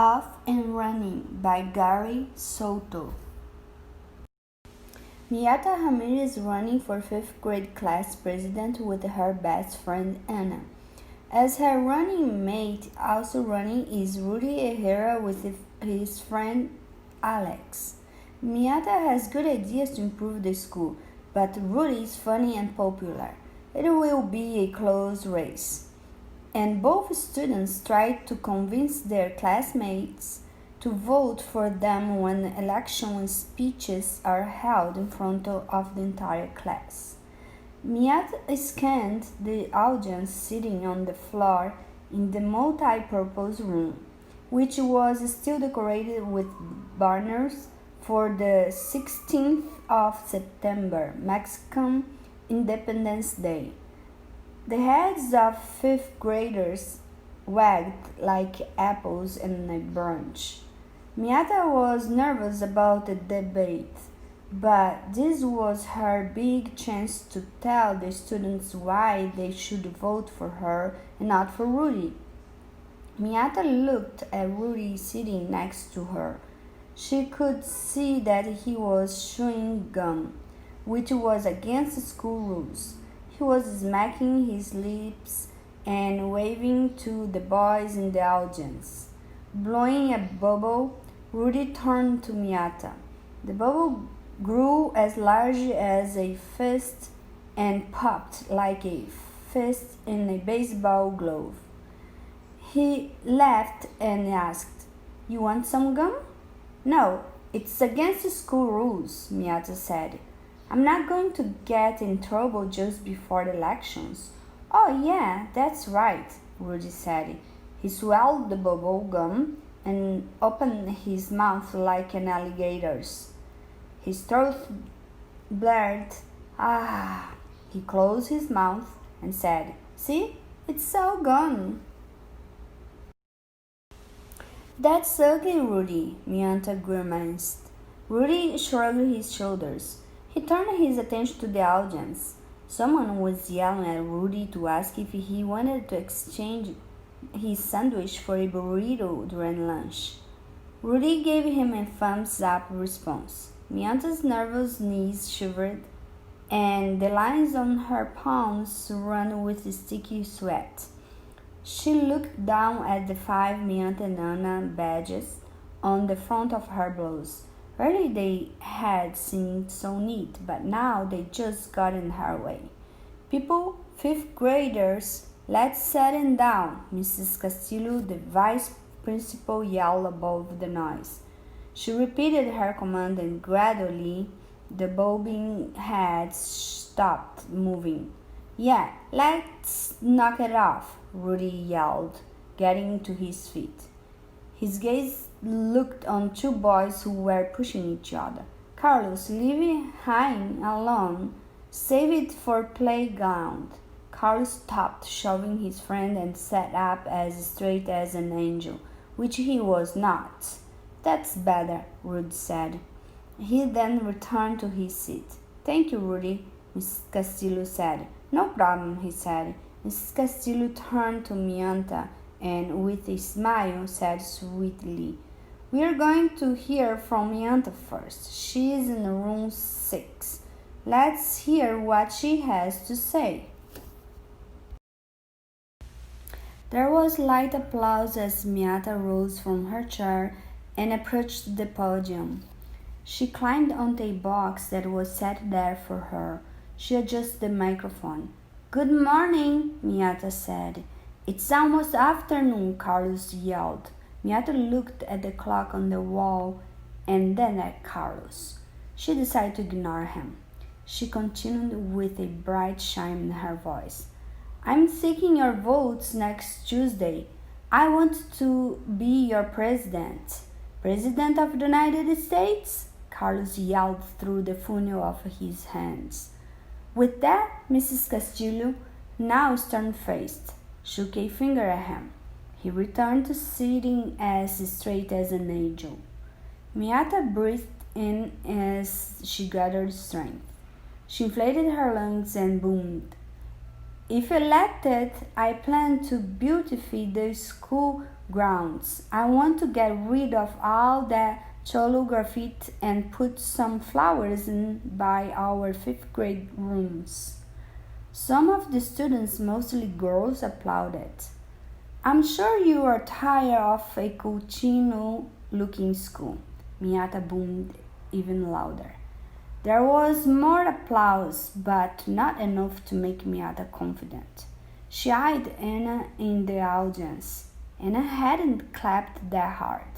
Off and Running by Gary Soto. Miata Ramirez is running for 5th grade class president with her best friend Anna. As her running mate, also running is Rudy Herrera with his friend Alex. Miata has good ideas to improve the school, but Rudy is funny and popular. It will be a close race. And both students try to convince their classmates to vote for them when election speeches are held in front of the entire class. Miata scanned the audience sitting on the floor in the multi-purpose room, which was still decorated with banners for the 16th of September, Mexican Independence Day. The heads of 5th graders wagged like apples in a bunch. Miata was nervous about the debate, but this was her big chance to tell the students why they should vote for her and not for Rudy. Miata looked at Rudy sitting next to her. She could see that he was chewing gum, which was against school rules. He was smacking his lips and waving to the boys in the audience. Blowing a bubble, Rudy turned to Miata. The bubble grew as large as a fist and popped like a fist in a baseball glove. He laughed and asked, "You want some gum?" "No, it's against school rules," Miata said. "I'm not going to get in trouble just before the elections." "Oh, yeah, that's right," Rudy said. He swallowed the bubble gum and opened his mouth like an alligator's. His throat blared. "Ah!" He closed his mouth and said, "See, it's all gone." "That's ugly, Rudy," Miata grimaced. Rudy shrugged his shoulders. He turned his attention to the audience. Someone was yelling at Rudy to ask if he wanted to exchange his sandwich for a burrito during lunch. Rudy gave him a thumbs-up response. Miata's nervous knees shivered, and the lines on her palms ran with sticky sweat. She looked down at the 5 Miata and Anna badges on the front of her blouse. Early they had seemed so neat, but now they just got in her way. "People, 5th graders, let's settle down," Mrs. Castillo, the vice principal, yelled above the noise. She repeated her command and gradually the bobbing heads stopped moving. "Yeah, let's knock it off," Rudy yelled, getting to his feet. His gaze looked on 2 boys who were pushing each other. "Carlos, leave Hein alone. Save it for playground." Carlos stopped shoving his friend and sat up as straight as an angel, which he was not. "That's better," Rudy said. He then returned to his seat. "Thank you, Rudy," Mrs. Castillo said. "No problem," he said. Mrs. Castillo turned to Miata and, with a smile, said sweetly, "We're going to hear from Miata first. She is in room 6. Let's hear what she has to say." There was light applause as Miata rose from her chair and approached the podium. She climbed onto a box that was set there for her. She adjusted the microphone. "Good morning," Miata said. "It's almost afternoon," Carlos yelled. Miata looked at the clock on the wall and then at Carlos. She decided to ignore him. She continued with a bright chime in her voice. "I'm seeking your votes next Tuesday. I want to be your president." "President of the United States?" Carlos yelled through the funnel of his hands. With that, Mrs. Castillo, now stern-faced, shook a finger at him. He returned to sitting as straight as an angel. Miata breathed in as she gathered strength. She inflated her lungs and boomed. "If elected, I plan to beautify the school grounds. I want to get rid of all that cholo graffiti and put some flowers in by our fifth grade rooms. Some of the students, mostly girls, applauded. I'm sure you are tired of a cochino looking school, Miata boomed even louder. There was more applause, but not enough to make Miata confident. She eyed Anna in the audience. Anna hadn't clapped that hard.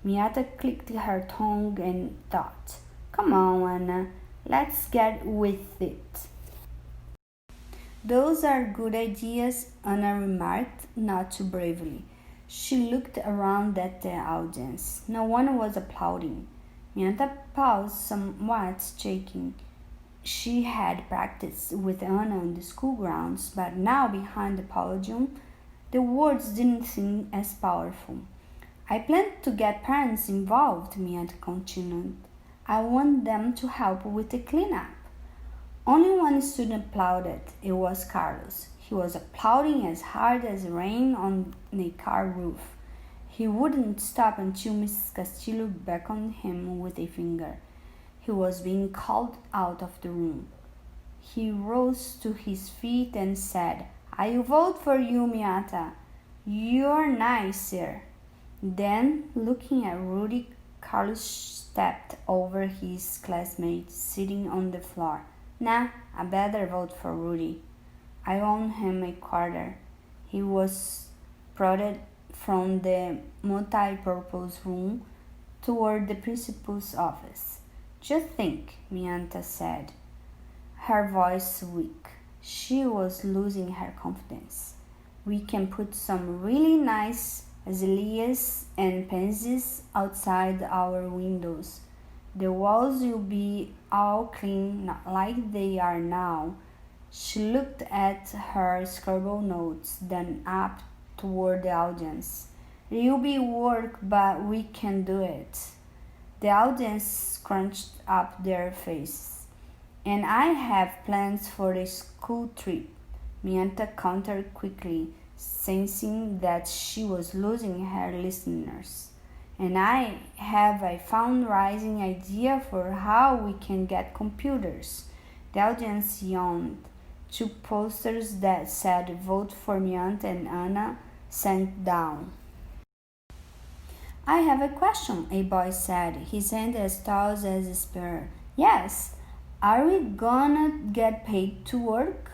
Miata clicked her tongue and thought, "Come on, Anna, let's get with it." "Those are good ideas," Anna remarked, not too bravely. She looked around at the audience. No one was applauding. Miata paused, somewhat shaking. She had practiced with Anna on the school grounds, but now behind the podium, the words didn't seem as powerful. "I plan to get parents involved," Miata continued. "I want them to help with the cleanup." Only one student applauded. It was Carlos. He was applauding as hard as rain on a car roof. He wouldn't stop until Mrs. Castillo beckoned him with a finger. He was being called out of the room. He rose to his feet and said, "I vote for you, Miata. You're nice, sir." Then, looking at Rudy, Carlos stepped over his classmate sitting on the floor. "Nah, I better vote for Rudy. I owe him a quarter." He was prodded from the multi-purpose room toward the principal's office. "Just think," Mianta said, her voice weak. She was losing her confidence. "We can put some really nice azaleas and pansies outside our windows. The walls will be all clean, not like they are now." She looked at her scribbled notes, then up toward the audience. "It'll be work, but we can do it." The audience scrunched up their faces. "And I have plans for a school trip," Mianta countered quickly, sensing that she was losing her listeners. "And I have a fundraising idea for how we can get computers." The audience yawned. Two posters that said "Vote for Mianta" and Anna sank down. "I have a question," a boy said, his hand as tall as a spear. "Yes, are we gonna get paid to work?"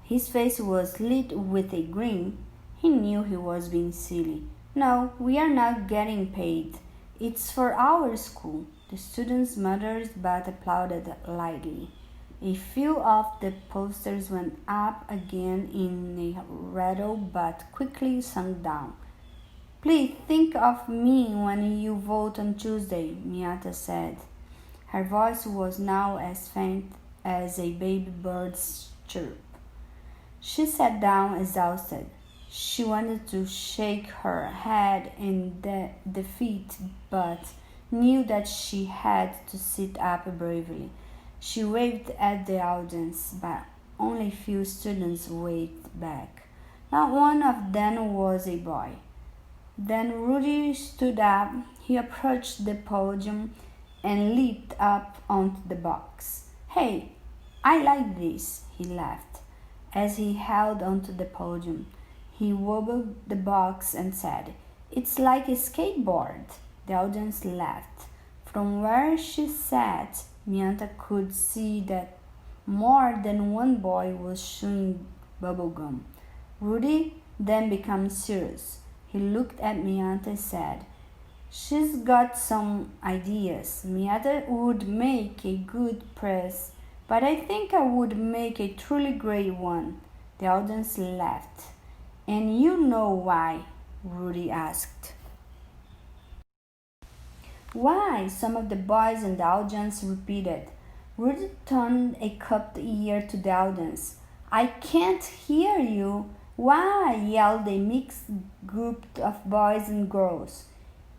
His face was lit with a grin. He knew he was being silly. "No, we are not getting paid. It's for our school." The students muttered but applauded lightly. A few of the posters went up again in a rattle but quickly sunk down. "Please think of me when you vote on Tuesday," Miata said. Her voice was now as faint as a baby bird's chirp. She sat down exhausted. She wanted to shake her head in defeat, but knew that she had to sit up bravely. She waved at the audience, but only a few students waved back. Not one of them was a boy. Then Rudy stood up. He approached the podium and leaped up onto the box. "Hey, I like this," he laughed. As he held onto the podium, he wobbled the box and said, "It's like a skateboard." The audience laughed. From where she sat, Mianta could see that more than one boy was chewing bubblegum. Rudy then became serious. He looked at Miata and said, "She's got some ideas. Miata would make a good press, but I think I would make a truly great one." The audience laughed. "And you know why?" Rudy asked. "Why?" some of the boys in the audience repeated. Rudy turned a cupped ear to the audience. "I can't hear you." "Why?" yelled a mixed group of boys and girls.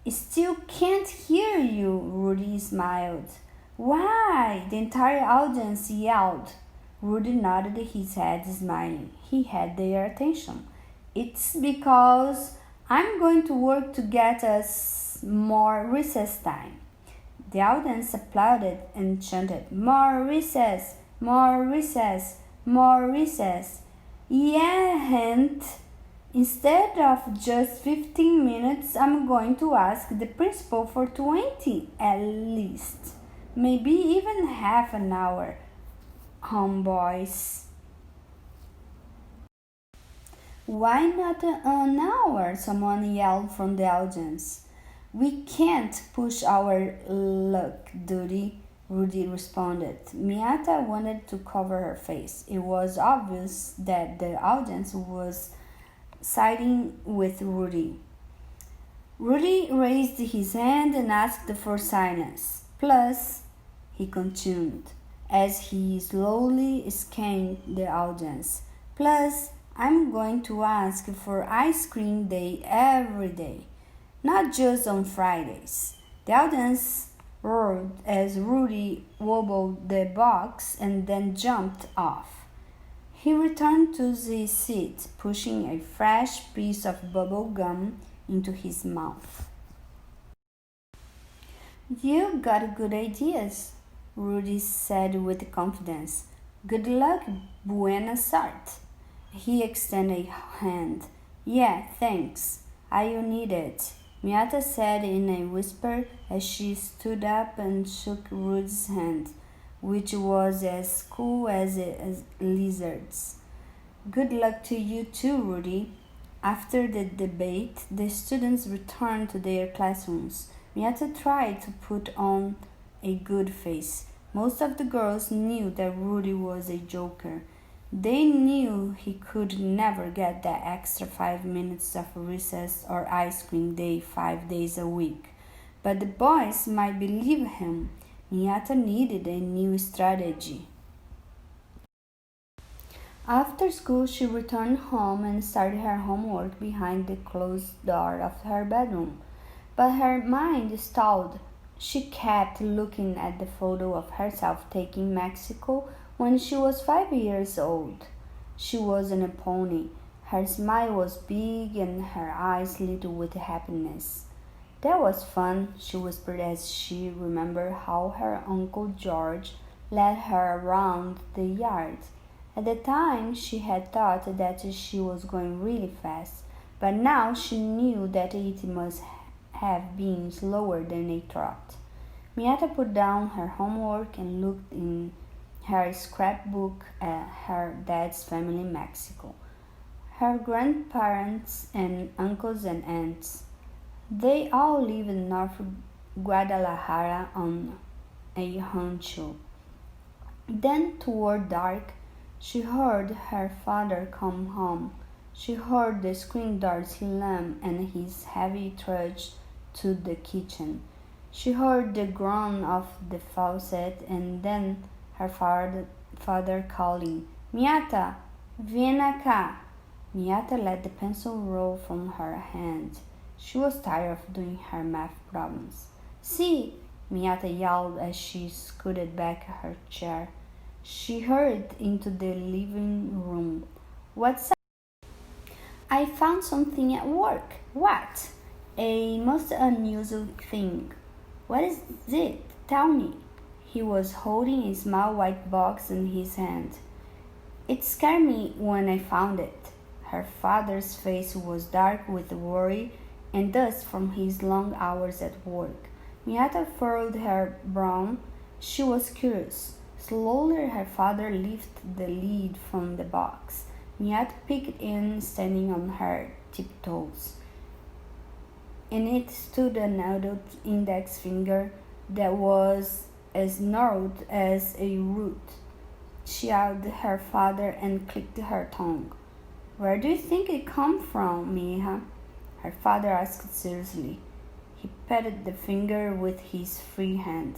"Still can't hear you," Rudy smiled. "Why?" the entire audience yelled. Rudy nodded his head, smiling. He had their attention. "It's because I'm going to work to get us more recess time. The audience applauded and chanted, "More recess! More recess! More recess!" Yeah, and instead of just 15 minutes, I'm going to ask the principal for 20 at least. Maybe even half an hour, homeboys. Why not an hour? Someone yelled from the audience. We can't push our luck, Duty, Rudy responded. Miata wanted to cover her face. It was obvious that the audience was siding with Rudy. Rudy raised his hand and asked for silence. Plus, he continued, as he slowly scanned the audience. Plus, I'm going to ask for ice cream day every day, not just on Fridays. The audience roared as Rudy wobbled the box and then jumped off. He returned to his seat, pushing a fresh piece of bubble gum into his mouth. You got good ideas, Rudy said with confidence. Good luck, buena sorte. He extended a hand. Yeah, thanks. I'll need it, Miata said in a whisper as she stood up and shook Rudy's hand, which was as cool as a lizard's. Good luck to you too, Rudy. After the debate, the students returned to their classrooms. Miata tried to put on a good face. Most of the girls knew that Rudy was a joker. They knew he could never get that extra 5 minutes of recess or ice cream day 5 days a week. But the boys might believe him. Miata needed a new strategy. After school, she returned home and started her homework behind the closed door of her bedroom. But her mind stalled. She kept looking at the photo of herself taking Mexico when she was 5 years old. She was on a pony. Her smile was big and her eyes lit with happiness. That was fun, she whispered as she remembered how her Uncle George led her around the yard. At the time, she had thought that she was going really fast, but now she knew that it must have been slower than a trot. Miata put down her homework and looked in her scrapbook at her dad's family in Mexico. Her grandparents and uncles and aunts. They all live in North Guadalajara on a rancho. Then, toward dark, she heard her father come home. She heard the screen door slam and his heavy trudge to the kitchen. She heard the groan of the faucet and then her father calling, Miata, ven acá. Miata let the pencil roll from her hand. She was tired of doing her math problems. See, Miata yelled as she scooted back her chair. She hurried into the living room. What's up? I found something at work. What? A most unusual thing. What is it? Tell me. He was holding a small white box in his hand. It scared me when I found it. Her father's face was dark with worry and dust from his long hours at work. Miata furrowed her brow. She was curious. Slowly her father lifted the lid from the box. Miata peeked in, standing on her tiptoes. In it stood an adult index finger that was as gnarled as a root. She eyed her father and clicked her tongue. Where do you think it come from, mija? Her father asked seriously. He patted the finger with his free hand.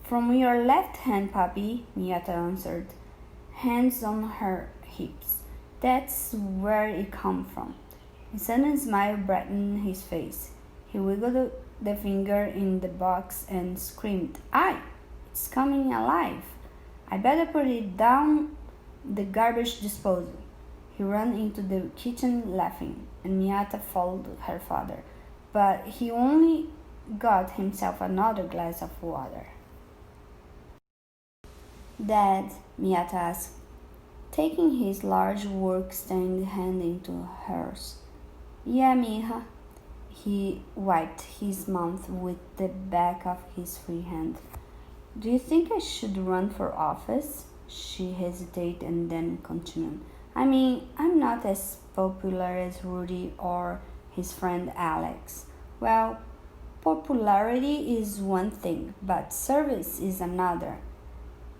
From your left hand, papi, Miata answered, hands on her hips. That's where it come from. A sudden smile brightened his face. He wiggled the finger in the box and screamed, Aye, it's coming alive. I better put it down the garbage disposal. He ran into the kitchen laughing. and Miata followed her father, but he only got himself another glass of water. Dad, Miata asked, taking his large work-stained hand into hers. Yeah, mija. He wiped his mouth with the back of his free hand. Do you think I should run for office? She hesitated and then continued. I mean, I'm not as popular as Rudy or his friend Alex. Well, popularity is one thing, but service is another.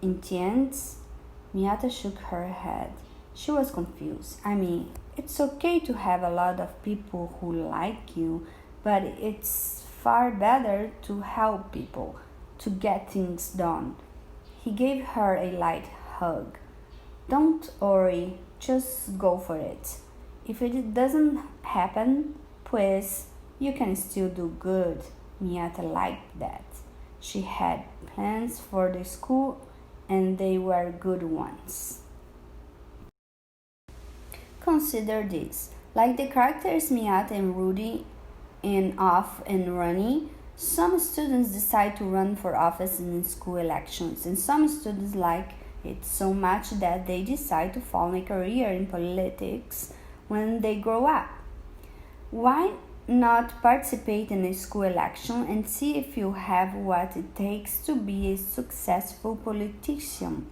Entiendes? Miata shook her head. She was confused. I mean, it's okay to have a lot of people who like you, but it's far better to help people, to get things done. He gave her a light hug. Don't worry, just go for it. If it doesn't happen, pues, you can still do good. Miata liked that. She had plans for the school and they were good ones. Consider this. Like the characters Miata and Rudy in Off and Running, some students decide to run for office in school elections, and some students like it so much that they decide to follow a career in politics when they grow up. Why not participate in a school election and see if you have what it takes to be a successful politician?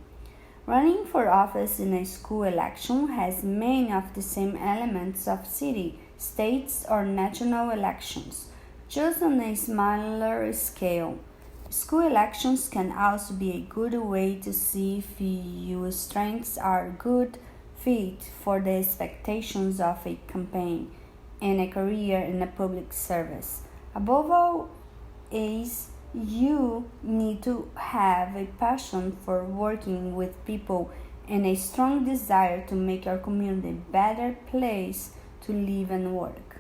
Running for office in a school election has many of the same elements of city, states, or national elections, just on a smaller scale. School elections can also be a good way to see if your strengths are a good fit for the expectations of a campaign and a career in a public service. Above all, is you need to have a passion for working with people and a strong desire to make your community a better place to live and work.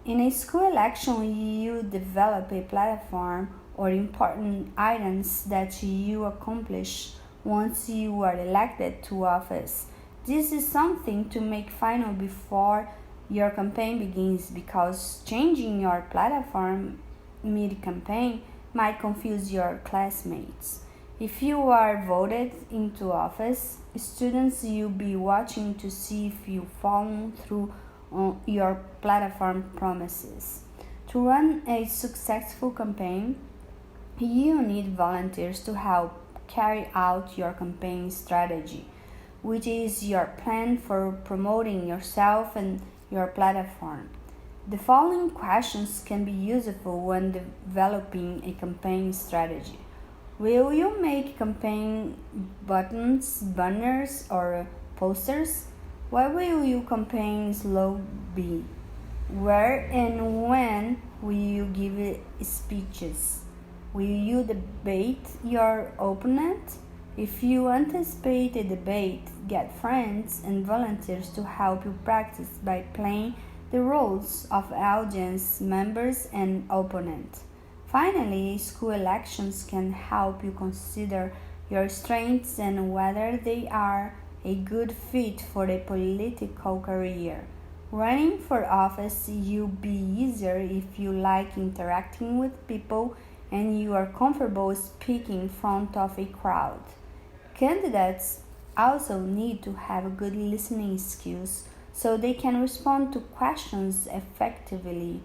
In a school election, you develop a platform or important items that you accomplish once you are elected to office. This is something to make final before your campaign begins, because changing your platform mid-campaign might confuse your classmates. If you are voted into office, students will be watching to see if you follow through on your platform promises. To run a successful campaign, you need volunteers to help carry out your campaign strategy, which is your plan for promoting yourself and your platform. The following questions can be useful when developing a campaign strategy. Will you make campaign buttons, banners, or posters? What will your campaign slogan be? Where and when will you give speeches? Will you debate your opponent? If you anticipate a debate, get friends and volunteers to help you practice by playing the roles of audience members and opponent. Finally, school elections can help you consider your strengths and whether they are a good fit for a political career. Running for office will be easier if you like interacting with people and you are comfortable speaking in front of a crowd. Candidates also need to have good listening skills so they can respond to questions effectively.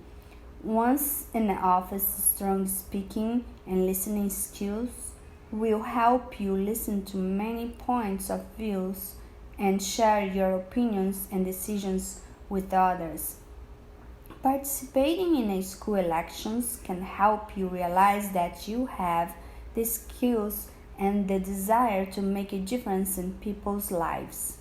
Once in the office, strong speaking and listening skills will help you listen to many points of views and share your opinions and decisions with others. Participating in a school elections can help you realize that you have the skills and the desire to make a difference in people's lives.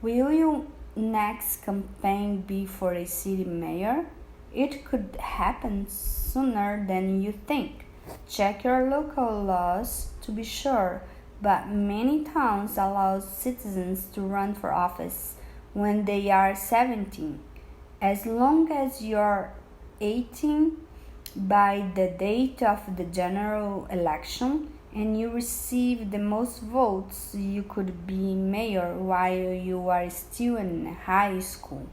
Will your next campaign be for a city mayor? It could happen sooner than you think. Check your local laws to be sure, but many towns allow citizens to run for office when they are 17. As long as you're 18 by the date of the general election and you receive the most votes, you could be mayor while you are still in high school.